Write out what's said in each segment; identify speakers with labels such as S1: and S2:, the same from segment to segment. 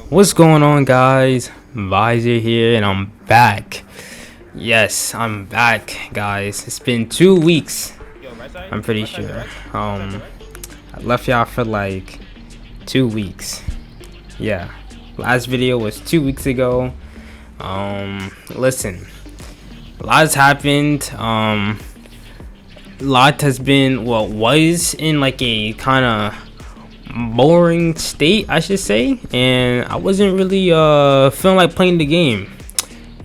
S1: What's going on, guys? Visor here, and I'm back. Yes, I'm back, guys. It's been 2 weeks. I'm pretty sure. I left y'all for like 2 weeks. Yeah, last video was 2 weeks ago. Listen, a lot has happened. Lot has been, well, was in like a kind of boring state, I should say, and I wasn't really feeling like playing the game,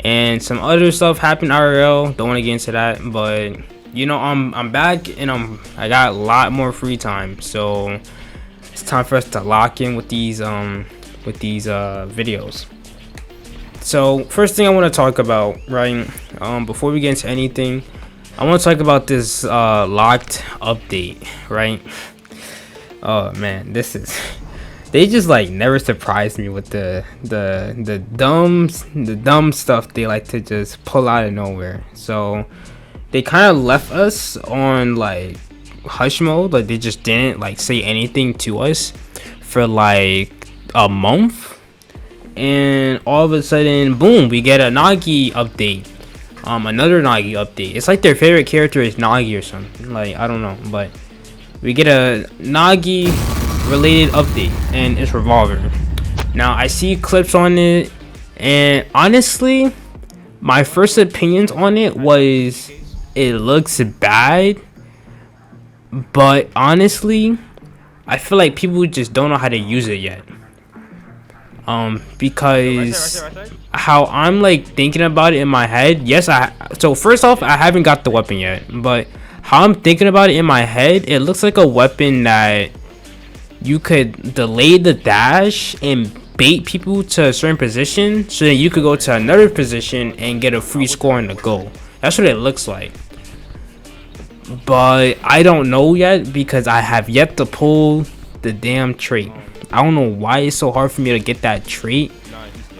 S1: and some other stuff happened IRL. Don't want to get into that, but you know, I'm back, and I got a lot more free time, so it's time for us to lock in with these videos. So first thing I want to talk about, right, before we get into anything, I want to talk about this locked update, right? Oh man, they just like never surprised me with the dumb stuff they like to just pull out of nowhere. So they kind of left us on like hush mode, like they just didn't like say anything to us for like a month, and all of a sudden, boom, we get a Nagi update. Another Nagi update. It's like their favorite character is Nagi or something, like I don't know, but we get a Nagi related update, and it's Revolver. Now I see clips on it, and honestly, my first opinions on it was it looks bad, but honestly, I feel like people just don't know how to use it yet. Because how I'm like thinking about it in my head, so first off, I haven't got the weapon yet, but how I'm thinking about it in my head, it looks like a weapon that you could delay the dash and bait people to a certain position, so that you could go to another position and get a free score on the goal. That's what it looks like. But I don't know yet, because I have yet to pull the damn trait. I don't know why it's so hard for me to get that trait.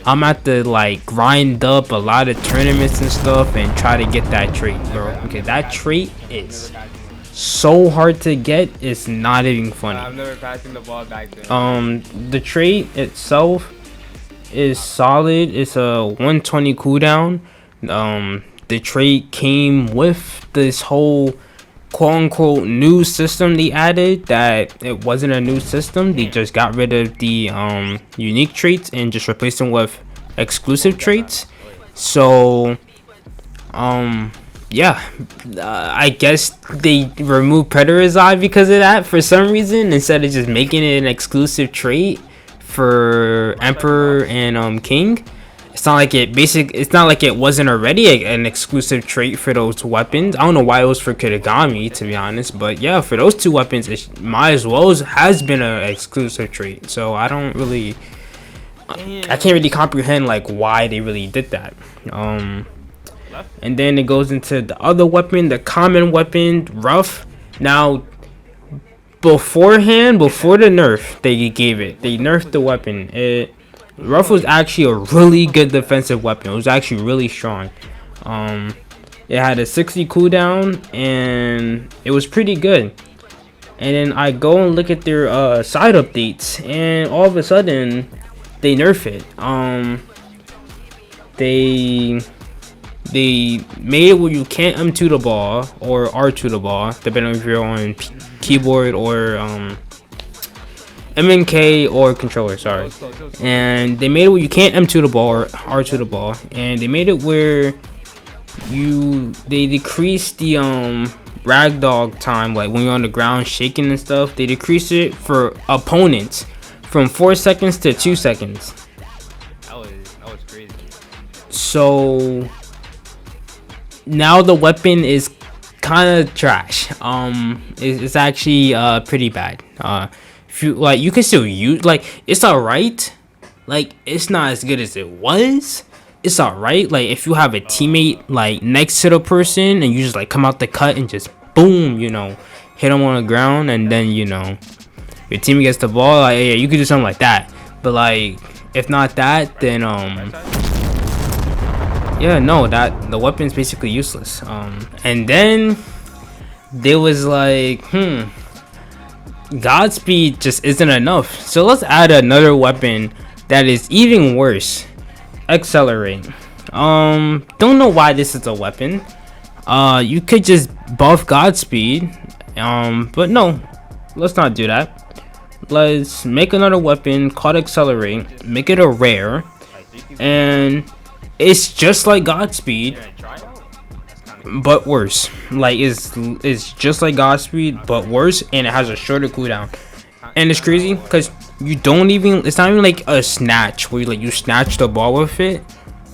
S1: I'm at to like grind up a lot of tournaments and stuff and try to get that trait, bro. Okay, that trait is so hard to get, it's not even funny. I'm never passing the ball back there. The trait itself is solid. It's a 120 cooldown. The trait came with this whole quote-unquote new system they added, that it wasn't a new system. They just got rid of the unique traits and just replaced them with exclusive traits. So yeah, I guess they removed Predator's Eye because of that for some reason, instead of just making it an exclusive trait for Emperor and King. It's not like it wasn't already an exclusive trait for those weapons. I don't know why it was for Kirigami, to be honest, but yeah, for those two weapons, it might as well has been an exclusive trait. So I can't really comprehend like why they really did that. And then it goes into the other weapon, the common weapon, Rough. Now, before the nerf they nerfed the weapon. Rough was actually a really good defensive weapon. It was actually really strong. It had a 60 cooldown, and it was pretty good. And then I go and look at their side updates, and all of a sudden they nerf it. They made it where you can't M2 the ball or R2 the ball, depending if you're on keyboard or MNK or controller, sorry. And they made it where you can't M2 the ball or R2 the ball, and they made it where they decreased the ragdoll time, like when you're on the ground shaking and stuff. They decreased it for opponents from 4 seconds to 2 seconds. That was crazy. So now the weapon is kind of trash. It's actually pretty bad. If you like, you can still use, like, it's alright. Like, it's not as good as it was. It's alright. Like, if you have a teammate like next to the person and you just like come out the cut and just boom, you know, hit them on the ground, and then you know your teammate gets the ball, like, yeah, you could do something like that. But like, if not that, then yeah, no, the weapon's basically useless. And then there was like, Godspeed just isn't enough, so let's add another weapon that is even worse. Accelerate. Don't know why this is a weapon. You could just buff Godspeed. But no, let's not do that. Let's make another weapon called Accelerate. Make it a rare, and it's just like Godspeed, but worse. Like it's just like Godspeed, but worse, and it has a shorter cooldown. And it's crazy because you don't even. It's not even like a snatch where you snatch the ball with it.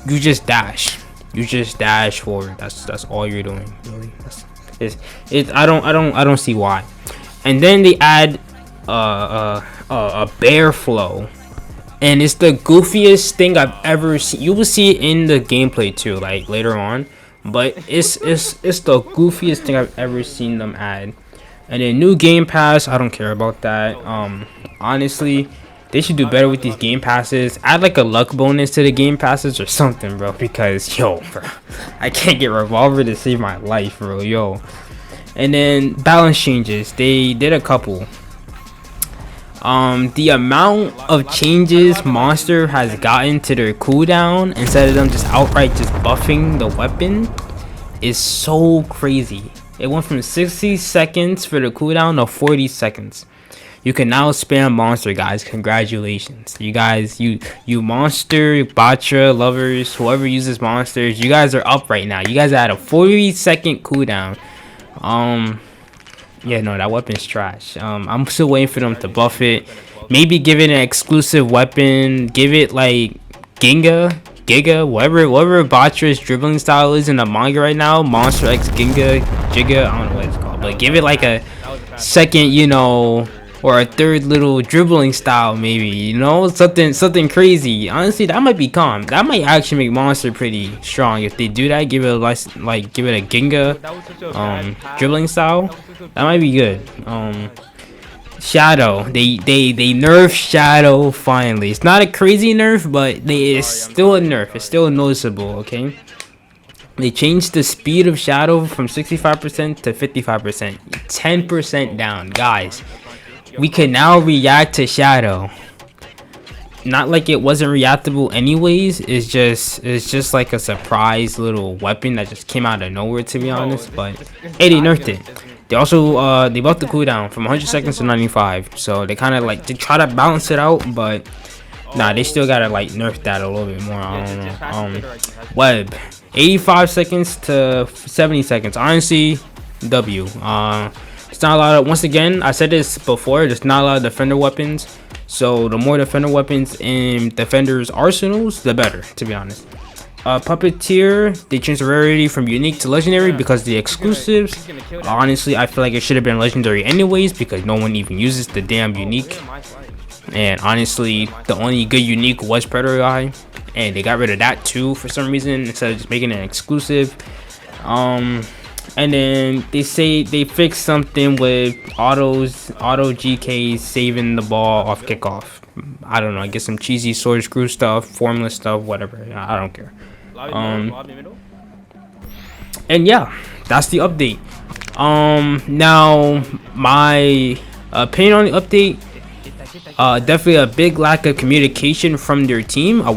S1: You just dash. You just dash forward. That's all you're doing. Really. I don't see why. And then they add a bear flow, and it's the goofiest thing I've ever seen. You will see it in the gameplay too, like later on, but it's the goofiest thing I've ever seen them add. And then new game pass, I don't care about that. Honestly, they should do better with these game passes. Add like a luck bonus to the game passes or something, bro, because bro, I can't get Revolver to save my life, bro, yo. And then balance changes, they did a couple. The amount of changes Monster has gotten to their cooldown instead of them just outright just buffing the weapon is so crazy. It went from 60 seconds for the cooldown to 40 seconds. You can now spam Monster, guys. Congratulations, you guys. You Monster, Batra lovers, whoever uses Monsters, you guys are up right now. You guys had a 40-second cooldown. Yeah, no, that weapon's trash. I'm still waiting for them to buff it. Maybe give it an exclusive weapon. Give it like Giga, whatever Batra's dribbling style is in the manga right now. Monster X Giga, I don't know what it's called, but give it like a second, you know, or a third little dribbling style, maybe, you know, something crazy. Honestly, that might be calm. That might actually make Monster pretty strong if they do that. Give it a give it a Ginga dribbling style. That might be good. Shadow, they nerf Shadow finally. It's not a crazy nerf, but it's still a nerf. It's still noticeable. Okay, they changed the speed of Shadow from 65% to 55%, 10% down, guys. We can now react to Shadow. Not like it wasn't reactable anyways. It's just like a surprise little weapon that just came out of nowhere, to be honest. But hey, they nerfed it. They also they buffed the cooldown from 100 seconds to 95. So they kind of like to try to balance it out, but nah, they still gotta like nerf that a little bit more. I don't know. Web 85 seconds to 70 seconds. Honestly, W. It's not a lot of, once again, I said this before, there's not a lot of defender weapons. So the more defender weapons in defenders' arsenals, the better, to be honest. Puppeteer, they changed the rarity from unique to legendary because the exclusives. Honestly, I feel like it should have been legendary anyways because no one even uses the damn unique. And honestly, the only good unique was Predator Eye, and they got rid of that too for some reason instead of just making it exclusive. And then they say they fixed something with auto GKs saving the ball off kickoff. I don't know, I guess some cheesy sword screw stuff, formula stuff, whatever. I don't care. And yeah, that's the update. Now my opinion on the update, definitely a big lack of communication from their team. I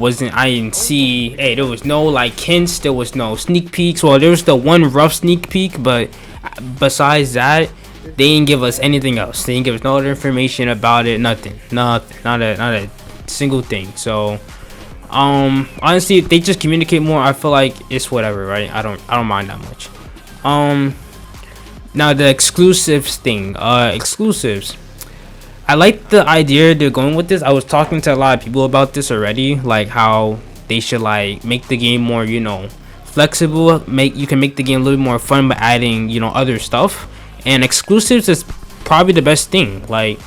S1: didn't see, hey, there was no like hints, there was no sneak peeks. Well, there was the one rough sneak peek, but besides that, they didn't give us anything else. They didn't give us no other information about it. Nothing, not a single thing. So honestly, if they just communicate more, I feel like it's whatever, right? I don't mind that much. Now the exclusives thing, exclusives, I like the idea they're going with this. I was talking to a lot of people about this already, like how they should like make the game more, you know, flexible. You can make the game a little bit more fun by adding, you know, other stuff. And exclusives is probably the best thing. Like,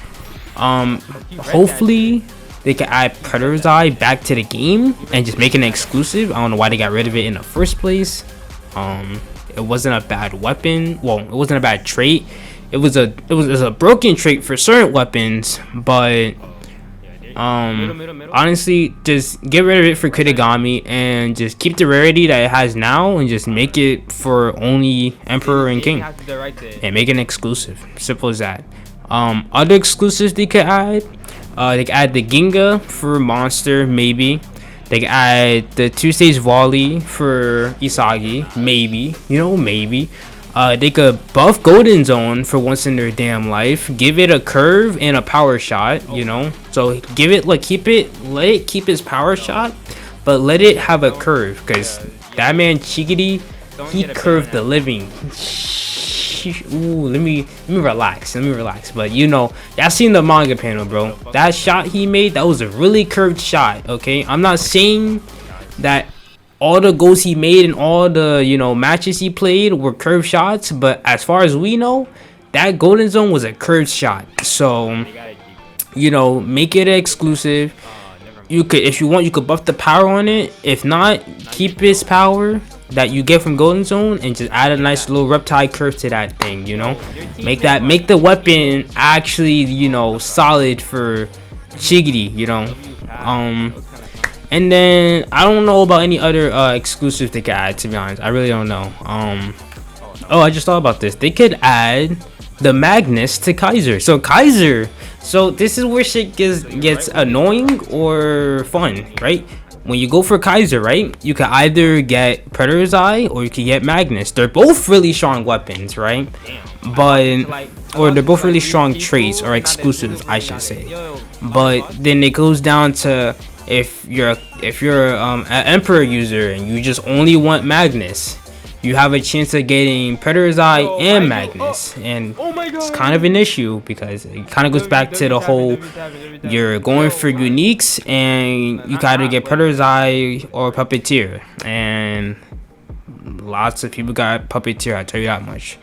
S1: hopefully they can add Predator's Eye back to the game and just make it an exclusive. I don't know why they got rid of it in the first place. It wasn't a bad weapon. Well, it wasn't a bad trait. It was a broken trait for certain weapons, but honestly, just get rid of it for Kitagami and just keep the rarity that it has now and just make it for only Emperor and King and make it an exclusive. Simple as that. Other exclusives they could add, They can add the Ginga for monster, maybe. They can add the 2-stage volley for Isagi, maybe. You know, maybe. They could buff Golden Zone for once in their damn life. Give it a curve and a power shot, you know. So give it, like, let it keep its power shot, but let it have a curve, because that man Chigiri, he curved the living. Ooh, let me relax. But you know, y'all seen the manga panel, bro. That shot he made, that was a really curved shot. Okay, I'm not saying that all the goals he made and all the, you know, matches he played were curved shots, but as far as we know, that Golden Zone was a curved shot. So, you know, make it exclusive. You could, if you want, you could buff the power on it. If not, keep its power that you get from Golden Zone and just add a nice little reptile curve to that thing, you know. Make the weapon actually, you know, solid for Chigiri, you know. And then I don't know about any other exclusives they could add, to be honest. I really don't know. Oh, I just thought about this. They could add the Magnus to Kaiser. So this is where shit gets annoying or fun, right? When you go for Kaiser, right, you can either get Predator's Eye or you can get Magnus. They're both really strong weapons, right? Or they're both really strong traits or exclusives, I should say. But then it goes down to if you're an Emperor user and you just only want Magnus, you have a chance of getting Predator's Eye and Magnus, and it's kind of an issue because it kind of goes back to the whole you're going for uniques and you gotta get Predator's Eye or Puppeteer, and lots of people got Puppeteer, I tell you that much.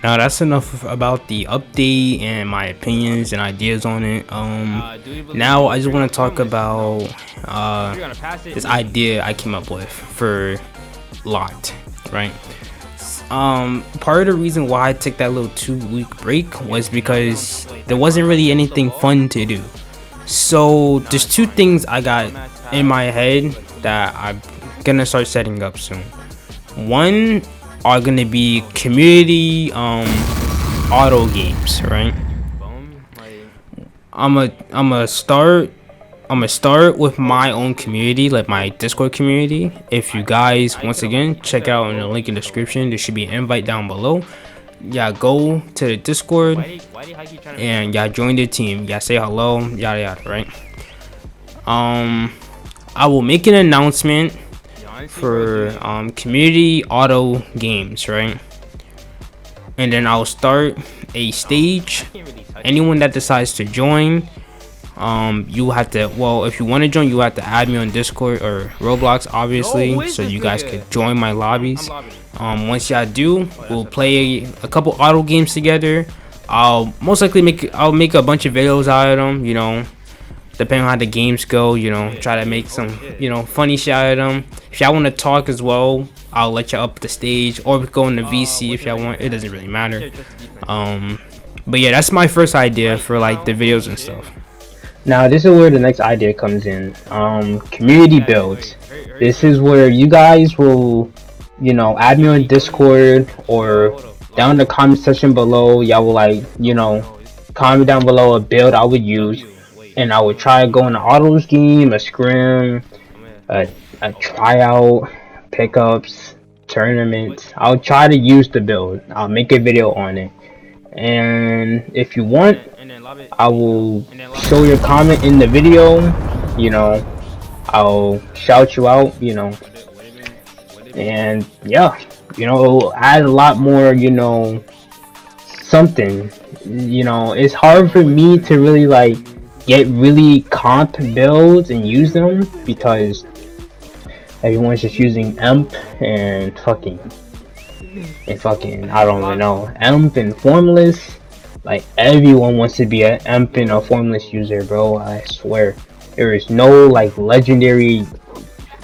S1: Now that's enough about the update and my opinions and ideas on it. Now I just want to talk about this idea I came up with for Lot, right? Part of the reason why I took that little 2-week break was because there wasn't really anything fun to do. So there's 2 things I got in my head that I'm gonna start setting up soon. One are gonna be community auto games, right? I'm start with my own community, like my Discord community. If you guys, once again, check out in the link in the description, there should be an invite down below. Yeah, go to the Discord and yeah, join the team. Yeah, say hello, yada yada, right? I will make an announcement for community auto games, right? And then I'll start a stage. Anyone that decides to join, you have to, well, if you want to join, you have to add me on Discord or Roblox, obviously, so you guys could join my lobbies. Once y'all do, we'll play a couple auto games together. I'll most likely make a bunch of videos out of them, you know, depending on how the games go, you know, try to make some, you know, funny shit out of them. If y'all want to talk as well, I'll let y'all up the stage, or go in the VC if y'all want. It doesn't really matter. But yeah, that's my first idea for like the videos and stuff. Now this is where the next idea comes in. Community builds. This is where you guys will, you know, add me on Discord or down in the comment section below. Y'all will, like, you know, comment down below a build I would use, and I would try to go in an autos game, a scrim, a tryout, pickups, tournaments. I'll try to use the build. I'll make a video on it, and if you want, I will show your comment in the video. You know, I'll shout you out, you know, and yeah, you know, it'll add a lot more, you know, something. You know, it's hard for me to really like get really comp builds and use them because everyone's just using EMP and fucking I don't even know, EMP and Formless. Like, everyone wants to be an EMP and a Formless user, bro. I swear, there is no like legendary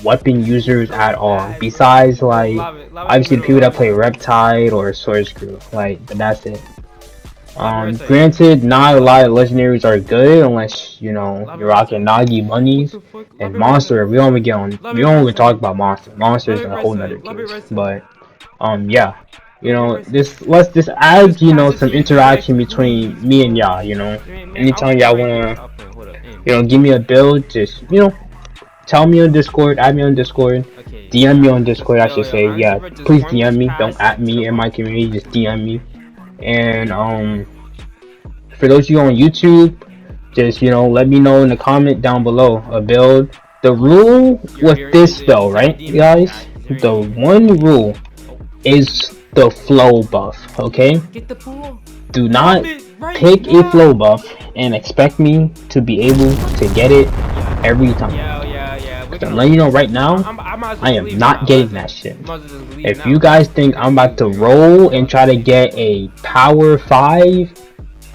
S1: weapon users at all, besides like obviously the people that play Reptile or Source Crew, like, but that's it. Granted, not a lot of legendaries are good unless, you know, you're rocking Nagi bunnies and Monster. We don't even talk about Monster. Monster is a whole nother case. But yeah, you know, let's just add, you know, some interaction between me and y'all. You know, anytime y'all wanna
S2: give me a build. Just tell me on Discord, add me on Discord,
S1: Okay,
S2: DM me
S1: yeah.
S2: on Discord. I should
S1: Yo,
S2: say,
S1: honestly,
S2: yeah.
S1: bro, just
S2: Please
S1: farm this
S2: DM me. Don't
S1: pass
S2: at
S1: to the
S2: me in my
S1: bot.
S2: community. Just DM me. And for those of you on YouTube, just let me know in the comment down below a build. The rule with this spell,
S1: He's already
S2: right,
S1: DMing me,
S2: guys?
S1: chat. He's already
S2: The
S1: DMing me.
S2: one rule
S1: Oh,
S2: is the flow buff. Okay,
S1: get the pool.
S2: do
S1: Lob
S2: not
S1: it right
S2: pick a flow
S1: now.
S2: buff and expect me to be able to get it every time.
S1: Yeah. We're
S2: Cause I'm
S1: gonna
S2: letting you know
S1: lose.
S2: right now,
S1: I might as well
S2: I
S1: just
S2: am
S1: leave
S2: not
S1: now.
S2: getting that shit.
S1: Might as well just leave
S2: If you
S1: now.
S2: guys think
S1: We're
S2: I'm
S1: gonna
S2: about
S1: lose.
S2: to
S1: We're gonna
S2: roll
S1: lose.
S2: and try to get a power 5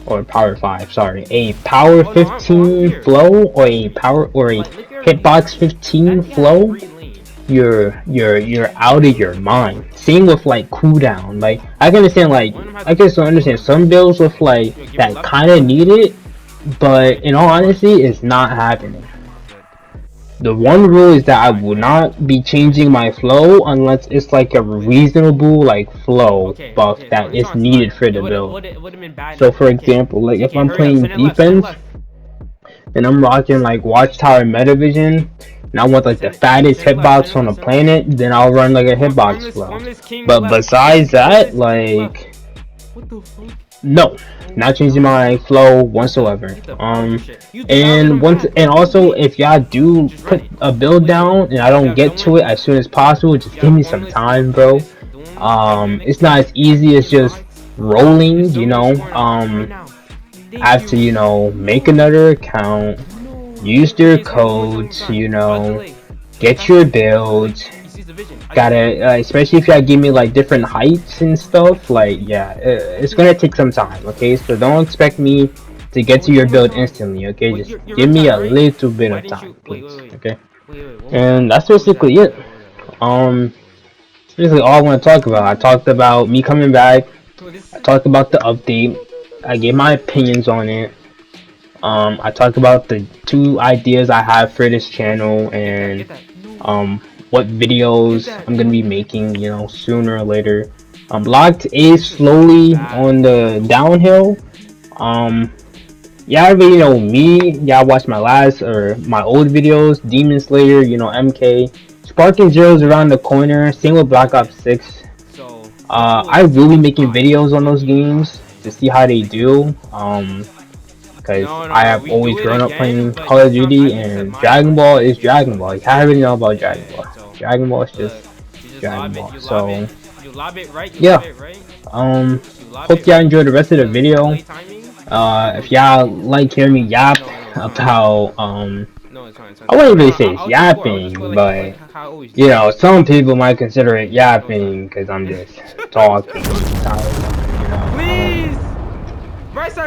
S2: or power 5, sorry, a power
S1: Oh no, I'm
S2: 15
S1: here.
S2: flow or a power or a
S1: Like, look at our lane.
S2: hitbox 15
S1: That has
S2: flow,
S1: free lane.
S2: you're out of your mind. Same with like cooldown. Like I can understand, like
S1: One of them has
S2: I
S1: a
S2: can still understand some builds with like
S1: Yo, give me
S2: that
S1: left.
S2: kind of need it, but
S1: Right.
S2: in all honesty, it's not happening.
S1: Good.
S2: The one rule is that I
S1: Alright.
S2: will not be changing my flow unless it's like a reasonable like flow buff
S1: Okay.
S2: that
S1: It's
S2: is
S1: on slide.
S2: needed for
S1: It
S2: the
S1: would
S2: build.
S1: it would have been bad.
S2: So for
S1: Okay.
S2: example, like if
S1: TK,
S2: I'm
S1: hurry up.
S2: playing
S1: Send it left. Send it
S2: defense
S1: left.
S2: and I'm rocking like Watchtower Metavision and I want like the fattest
S1: Send it left. Send
S2: hitbox
S1: it
S2: on the
S1: left. Send it left.
S2: planet, then I'll run like a
S1: Farm
S2: hitbox
S1: this.
S2: flow.
S1: Farm this king
S2: But
S1: left.
S2: besides
S1: Farm
S2: that,
S1: this king left.
S2: like
S1: What the fuck?
S2: no,
S1: Oh my
S2: not changing
S1: god.
S2: my flow
S1: Use the
S2: whatsoever.
S1: bouncer shit. Use the bounce and I'm back.
S2: And
S1: Use
S2: also
S1: B.
S2: if y'all do
S1: Just run
S2: put
S1: it.
S2: a build
S1: Wait.
S2: down and I don't
S1: Yeah,
S2: get to it as soon as possible, just give me some time, bro.
S1: formless dynamics.
S2: It's not as easy as
S1: Fucking
S2: just
S1: box. There's
S2: rolling,
S1: somebody scoring on us right now.
S2: I
S1: Thank
S2: have to,
S1: you.
S2: make
S1: No.
S2: another account,
S1: No.
S2: use their
S1: Please, one more time.
S2: codes,
S1: Delay.
S2: get your builds.
S1: He sees the vision. I got it.
S2: Gotta, especially if y'all give me like different heights and stuff, like, yeah, it's gonna take some time, okay? So don't expect me to get
S1: Oh,
S2: to
S1: wait,
S2: your
S1: one more
S2: build
S1: time.
S2: instantly, okay?
S1: Wait,
S2: Just
S1: you're
S2: give me
S1: riptide,
S2: a
S1: right?
S2: little bit
S1: Why
S2: of
S1: didn't
S2: time,
S1: you?
S2: please,
S1: Wait.
S2: okay?
S1: One more
S2: And
S1: time.
S2: that's
S1: What was that?
S2: basically it. Basically all I want to talk about. I talked about me coming back.
S1: Oh, this
S2: I
S1: is.
S2: talked about the update. I gave my opinions on it. I talked about the two ideas I have for this channel and
S1: Get that. No.
S2: what
S1: Get
S2: videos
S1: that.
S2: I'm gonna be
S1: No.
S2: making, sooner or later. Blocked is
S1: This is so
S2: slowly
S1: bad,
S2: on
S1: bro.
S2: the downhill. Um, y'all already know me. Y'all watch my last or my old videos, Demon Slayer, MK. Sparking Zero's around the corner. Same with Black Ops 6.
S1: So,
S2: I will be making videos on those games to see how they do. Because I
S1: no.
S2: have
S1: We do
S2: always
S1: it
S2: grown up
S1: again,
S2: playing
S1: but
S2: Call
S1: this
S2: of
S1: time I
S2: Duty,
S1: need to set
S2: and
S1: my
S2: Dragon Ball
S1: time.
S2: is Dragon Ball. You already know about Dragon Ball.
S1: Yeah. So,
S2: Dragon Ball is
S1: look,
S2: just
S1: you just
S2: Dragon
S1: lob it.
S2: Ball.
S1: You lob it.
S2: So
S1: You lob it right. You lob
S2: yeah,
S1: it right. You lob
S2: hope
S1: it
S2: y'all
S1: right.
S2: enjoyed the rest of the video.
S1: Delay timing.
S2: If y'all like hearing me yap
S1: No, it's fine.
S2: about
S1: No, it's fine. It's fine.
S2: I wouldn't really say it's
S1: I'll just score. I'll just score
S2: yapping,
S1: like
S2: but
S1: how I always do.
S2: some people might consider it
S1: No, it's fine.
S2: yapping because I'm just talking.
S1: Please.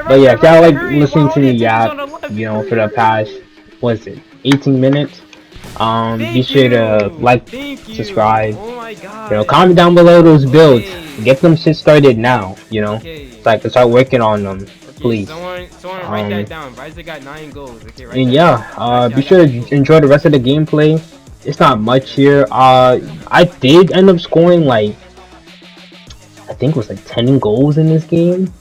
S2: But yeah, if y'all like
S1: Hurry. Why
S2: listening
S1: all
S2: to
S1: the
S2: me
S1: attention's
S2: yap,
S1: on the left?
S2: for the past, what's it, 18 minutes, be
S1: Thank
S2: sure to
S1: you.
S2: like,
S1: Thank you.
S2: subscribe,
S1: Oh my god.
S2: comment down below those builds.
S1: Okay.
S2: Get them shit started now,
S1: Okay.
S2: so I can start working on them,
S1: Okay.
S2: please.
S1: Someone write that down. Riser got 9 goals. Okay, write
S2: And
S1: that down.
S2: yeah,
S1: Actually,
S2: be
S1: I got
S2: sure
S1: 8
S2: to
S1: goals.
S2: enjoy the rest of the gameplay. It's not much here. I did end up scoring like, I think it was like 10 goals in this game.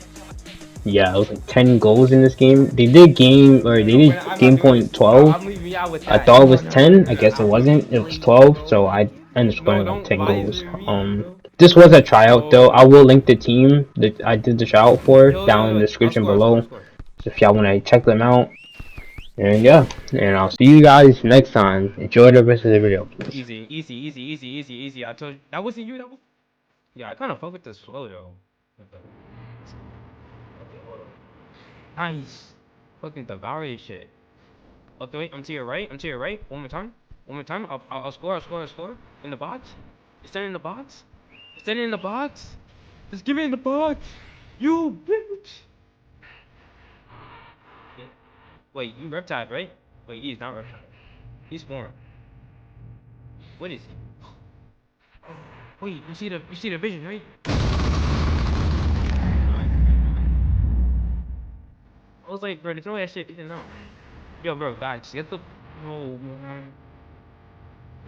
S2: Yeah, it was like 10 goals in this game. They did
S1: I'm not
S2: game
S1: doing this.
S2: point 12.
S1: I'm leaving you out with
S2: I
S1: that.
S2: thought it was
S1: No.
S2: 10. I guess it wasn't. It was 12. So I ended up
S1: No,
S2: scoring like
S1: don't
S2: 10
S1: lie
S2: goals.
S1: to me, bro.
S2: This was a tryout though. I
S1: No.
S2: will link the team that I did the tryout for down in the
S1: I'll
S2: description
S1: score.
S2: below. So if y'all want to check them out. And yeah, and I'll see you guys next time. Enjoy the rest of the video, please.
S1: Easy. I told you. That wasn't you. Yeah, I kind of fuck with this flow, though. Nice. Fucking devour this shit. Okay, wait. I'm to your right. One more time. I'll score. In the box. Is that in the box? Just give me in the box. You bitch. Yeah. Wait, you reptile, right? Wait, he's not reptile. He's spawn. What is he? Wait, you see the vision, right? I was like, bro, there's no way that shit didn't know. Yo, bro, guys, get the. Oh, man.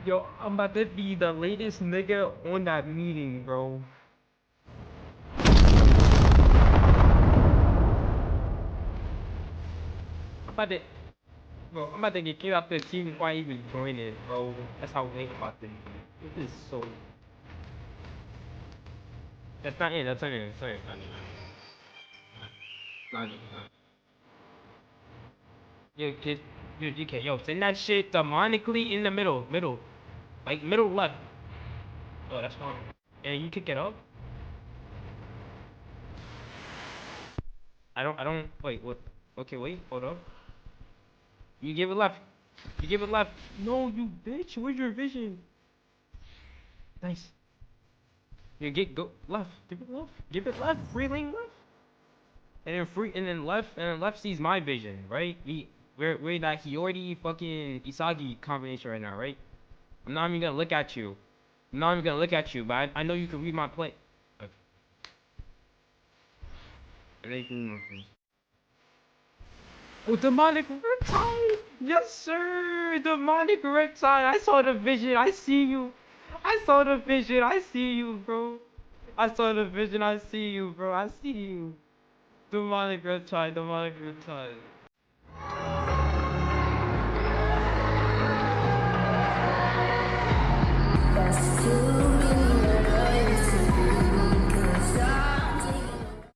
S1: Yo, I'm about to be the latest nigga on that meeting, bro. I'm about to. Bro, I'm about to get kicked off the team before I even join it, bro. That's how late about this. This is so. That's not it. That's not it. That's not it. Not it. Yo, kid, yo, DK, yo, send that shit demonically in the middle, like middle left. Oh, that's fine. And you kick it up. I don't. Wait, what? Okay, wait, hold up. You give it left. You give it left. No, you bitch. Where's your vision? Nice. You go left. Give it left. Give it left. Free lane left. And then left sees my vision, right? We're that Hiyori fucking Isagi combination right now, right? I'm not even gonna look at you. I'm not even gonna look at you, but I know you can read my play. Oh, demonic reptile! Yes, sir! Demonic reptile! I saw the vision, I see you! I saw the vision, I see you, bro! I saw the vision, I see you, bro! I see you! Demonic reptile, demonic reptile.
S3: That's too